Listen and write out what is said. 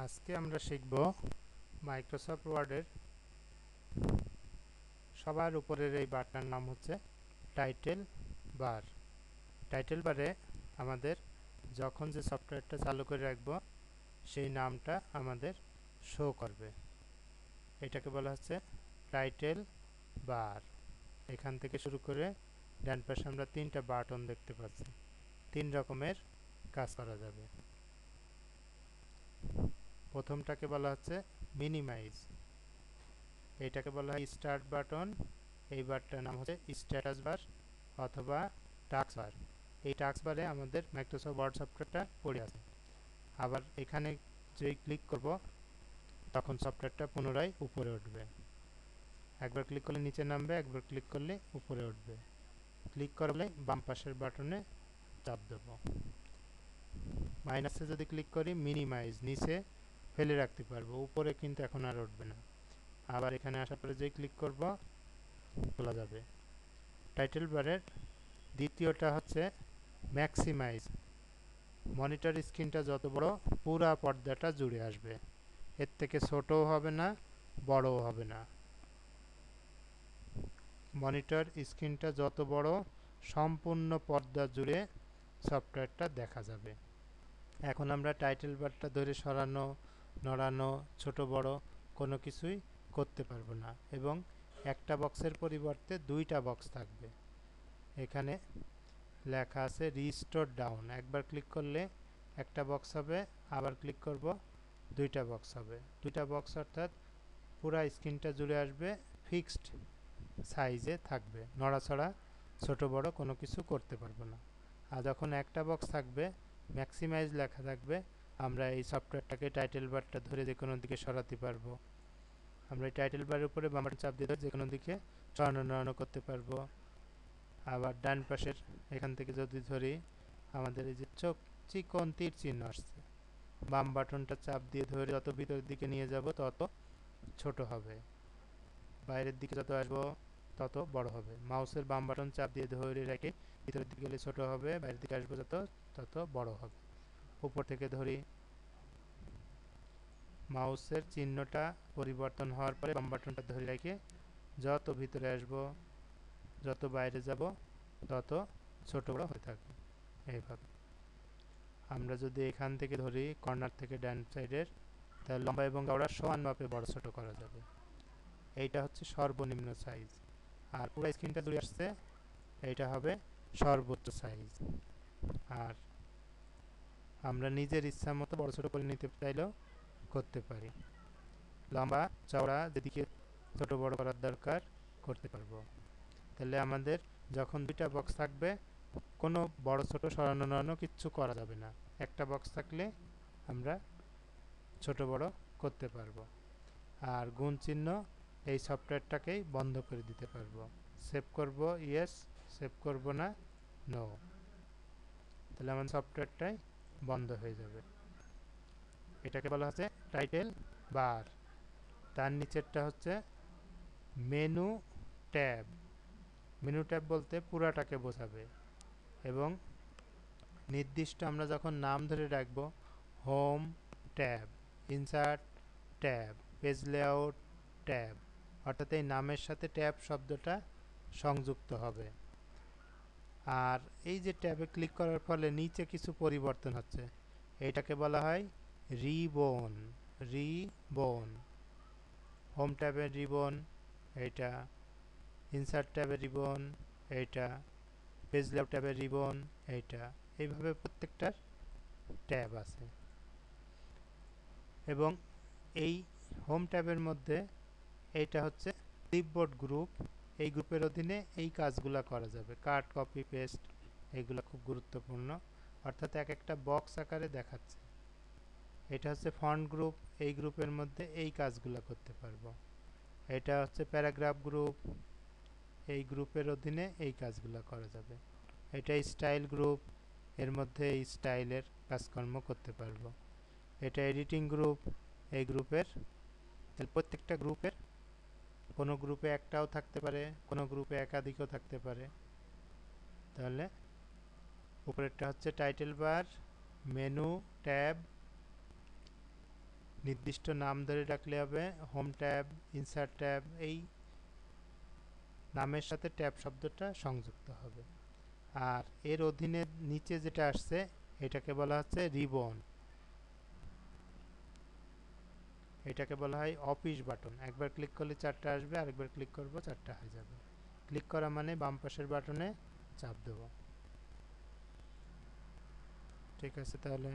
আজকে আমরা শিখব মাইক্রোসফট ওয়ার্ডের সবার উপরের এই বারটার নাম হচ্ছে টাইটেল বার। টাইটেল বারে আমাদের যখন যে সফটওয়্যারটা চালু করে রাখব সেই নামটা আমাদের শো করবে। এটাকে বলা হচ্ছে টাইটেল বার। এখান থেকে শুরু করে ডান পাশে আমরা তিনটা বাটন দেখতে পাচ্ছি। তিন রকমের কাজ করা যাবে। প্রথমটাকে বলা হচ্ছে মিনিমাইজ। এটাকে বলা হয় স্টার্ট বাটন। এই বারটার নাম হচ্ছে স্ট্যাটাস বার অথবা টাস্ক বার। এই টাস্ক বারে আমাদের মাইক্রোসফট ওয়ার্ড সফটওয়্যারটা পড়ে আছে। আবার এখানে যেই ক্লিক করব তখন সফটওয়্যারটা পুনরায় উপরে উঠবে। একবার ক্লিক করলে নিচে নামবে, একবার ক্লিক করলে উপরে উঠবে। ক্লিক করলে বাম পাশের বাটনে চাপ দেব। মাইনাসে যদি ক্লিক করি মিনিমাইজ, নিচে ফেলে রাখতে পারবো, উপরে কিন্তু এখন আর উঠবে না। আবার এখানে আসার পরে যেই ক্লিক করব খোলা যাবে। টাইটেল বারের দ্বিতীয়টা হচ্ছে ম্যাক্সিমাইজ। মনিটর স্ক্রিনটা যত বড় পুরা পর্দাটা জুড়ে আসবে, এর থেকে ছোটও হবে না বড়ও হবে না। মনিটর স্ক্রিনটা যত বড় সম্পূর্ণ পর্দা জুড়ে সফটওয়্যারটা দেখা যাবে। এখন আমরা টাইটেল বারটা ধরে সরানো, নড়ানো, ছোট বড় কোনো কিছুই করতে পারবো না এবং একটা বক্সের পরিবর্তে দুইটা বক্স থাকবে। এখানে লেখা আছে রিস্টোর ডাউন। একবার ক্লিক করলে একটা বক্স হবে, আবার ক্লিক করব দুইটা বক্স হবে। দুইটা বক্স অর্থাৎ পুরা স্ক্রিনটা জুড়ে আসবে, ফিক্সড সাইজে থাকবে, নড়াচড়া ছোট বড় কোনো কিছু করতে পারবো না। আর যখন একটা বক্স থাকবে, ম্যাক্সিমাইজ লেখা থাকবে, আমরা এই সফটওয়্যারটাকে টাইটেল বারটা ধরে যে কোনো দিকে সরাতে পারবো। আমরা এই টাইটেল বারের উপরে বাম বাটন চাপ দিয়ে যে কোনো দিকে সরানো নড়ানো করতে পারবো। আবার ডান পাশের এখান থেকে যদি ধরি, আমাদের এই যে চোখ চিকন তীর চিহ্ন আসছে, বাম বাটনটা চাপ দিয়ে ধরে যত ভিতরের দিকে নিয়ে যাব তত ছোট হবে, বাইরের দিকে যত আসবো তত বড় হবে। মাউসের বাম বাটন চাপ দিয়ে ধরে রেখে ভিতরের দিকে গেলে ছোট হবে, বাইরের দিকে আসবো যত তত বড় হবে। উপর থেকে ধরি, মাউসের চিহ্নটা পরিবর্তন হওয়ার পরে বাম বাটনটা ধরে রেখে যত ভিতরে আসবো যত বাইরে যাব তত ছোট বড় হয়ে থাকবে। এইভাবে আমরা যদি এখান থেকে ধরি কর্নার থেকে ডান সাইডের, তাহলে লম্বা এবং চওড়া সমান মাপে বড় ছোট করা যাবে। এইটা হচ্ছে সর্বনিম্ন সাইজ। আর পুরো স্ক্রিনটা জুড়ে আসছে, এইটা হবে সর্বোচ্চ সাইজ। আর আমরা নিজের ইচ্ছা মতো বড় ছোট করে নিতে চাইলেও করতে পারি। লম্বা চওড়া যেদিকে ছোট বড় করার দরকার করতে পারবো। তাহলে আমাদের যখন দুইটা বক্স থাকবে কোনো বড় ছোট সরানো নড়ানো কিচ্ছু করা যাবে না। একটা বক্স থাকলে আমরা ছোট বড় করতে পারবো। আর গুণ চিহ্ন এই সফটওয়্যারটাকেই বন্ধ করে দিতে পারবো। সেভ করব ইয়েস, সেভ করব না নো। তাহলে আমার সফটওয়্যারটাই বন্ধ হয়ে যাবে। এটাকে বলা হচ্ছে টাইটেল বার। তার নিচেরটা হচ্ছে মেনু ট্যাব। মেনু ট্যাব বলতে পুরাটাকে বোঝাবে এবং নির্দিষ্ট আমরা যখন নাম ধরে রাখবো, home tab, insert tab, page layout tab, অর্থাৎ এই নামের সাথে ট্যাব শব্দটা সংযুক্ত হবে। আর এই যে ট্যাবে ক্লিক করার ফলে নিচে কিছু পরিবর্তন হচ্ছে, এটাকে বলা হয় রিবন। রিবন, হোম ট্যাবের রিবন এইটা, ইনসার্ট ট্যাবের রিবন এইটা, পেজ লেআউট ট্যাবের রিবন এইটা। এইভাবে প্রত্যেকটার ট্যাব আছে এবং এই হোম ট্যাবের মধ্যে এইটা হচ্ছে ক্লিপবোর্ড গ্রুপ। এই গ্রুপের অধীনে এই কাজগুলো করা যাবে, কাট কপি পেস্ট, এইগুলো খুব গুরুত্বপূর্ণ, অর্থাৎ এক একটা বক্স আকারে দেখাচ্ছে। এটা হচ্ছে ফন্ট গ্রুপ, এই গ্রুপের মধ্যে এই কাজগুলো করতে পারবো। এটা হচ্ছে প্যারাগ্রাফ গ্রুপ, এই গ্রুপের অধীনে এই কাজগুলো করা যাবে। এটা স্টাইল গ্রুপ, এর মধ্যে এই স্টাইলের কাজকর্ম করতে পারবো। এটা এডিটিং গ্রুপ, এই গ্রুপের প্রত্যেকটা গ্রুপের কোনো গ্রুপে একটাও থাকতে পারে, কোনো গ্রুপে একাধিকও থাকতে পারে। তাহলে উপরেরটা হচ্ছে টাইটেল বার, মেনু ট্যাব, নির্দিষ্ট নাম ধরে রাখলে হবে। হোম ট্যাব, ইনসার্ট ট্যাব, এই নামের সাথে ট্যাব শব্দটা সংযুক্ত হবে। আর এর অধীনে নিচে যেটা আসছে এটাকে বলা হচ্ছে রিবন। এটাকে বলা হয় অফিস বাটন। একবার ক্লিক করলে 4টা আসবে, আরেকবার ক্লিক করব 4টা হয়ে যাবে। ক্লিক করা মানে বাম পাশের বাটনে চাপ দেব। ঠিক আছে, তাহলে